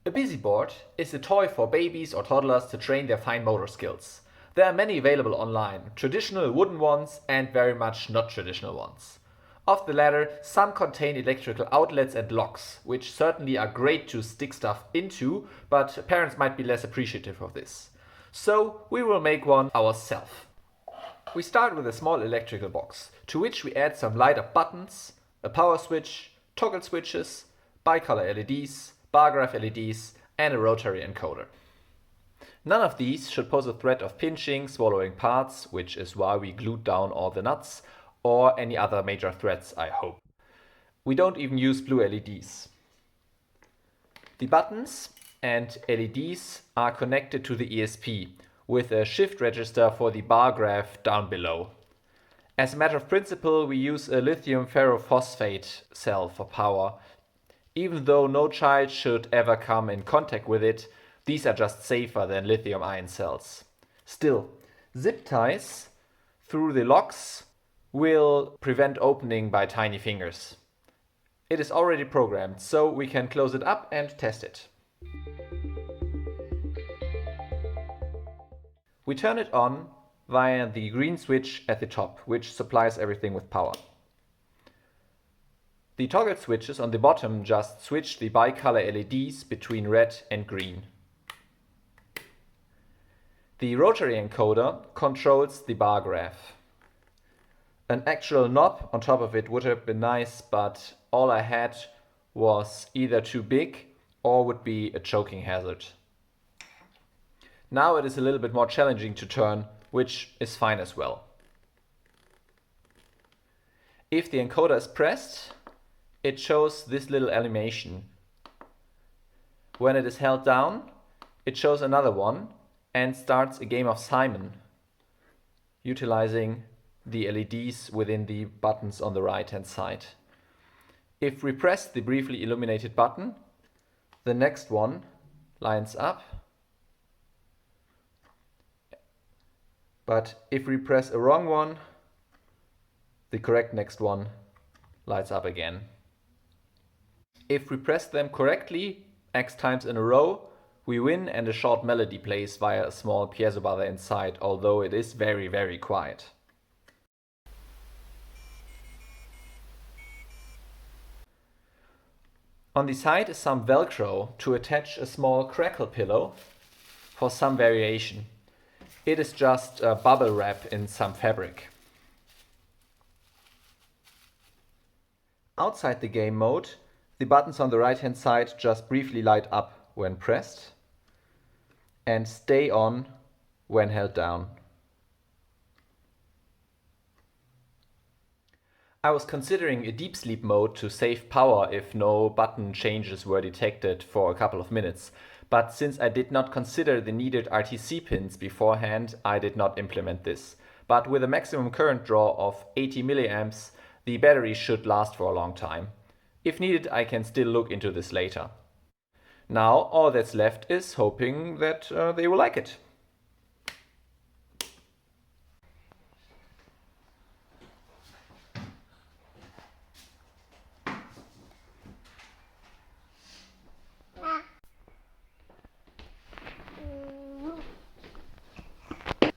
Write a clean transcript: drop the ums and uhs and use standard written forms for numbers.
A busy board is a toy for babies or toddlers to train their fine motor skills. There are many available online, traditional wooden ones and very much not traditional ones. Of the latter, some contain electrical outlets and locks, which certainly are great to stick stuff into, but parents might be less appreciative of this. So we will make one ourselves. We start with a small electrical box, to which we add some light up buttons, a power switch, toggle switches, bicolor LEDs, bar graph LEDs and a rotary encoder. None of these should pose a threat of pinching, swallowing parts, which is why we glued down all the nuts, or any other major threats, I hope. We don't even use blue LEDs. The buttons and LEDs are connected to the ESP, with a shift register for the bar graph down below. As a matter of principle, we use a lithium ferrophosphate cell for power. Even though no child should ever come in contact with it, these are just safer than lithium-ion cells. Still, zip ties through the locks will prevent opening by tiny fingers. It is already programmed, so we can close it up and test it. We turn it on via the green switch at the top, which supplies everything with power. The toggle switches on the bottom just switch the bicolor LEDs between red and green. The rotary encoder controls the bar graph. An actual knob on top of it would have been nice, but all I had was either too big or would be a choking hazard. Now it is a little bit more challenging to turn, which is fine as well. If the encoder is pressed, it shows this little animation. When it is held down, it shows another one and starts a game of Simon, utilizing the LEDs within the buttons on the right hand side. If we press the briefly illuminated button, the next one lines up. But if we press a wrong one, the correct next one lights up again. If we press them correctly X times in a row, we win and a short melody plays via a small piezo buzzer inside, although it is very, very quiet. On the side is some Velcro to attach a small crackle pillow for some variation. It is just a bubble wrap in some fabric. Outside the game mode, the buttons on the right hand side just briefly light up when pressed and stay on when held down. I was considering a deep sleep mode to save power if no button changes were detected for a couple of minutes, but since I did not consider the needed RTC pins beforehand, I did not implement this. But with a maximum current draw of 80 milliamps, the battery should last for a long time. If needed, I can still look into this later. Now all that's left is hoping that they will like it.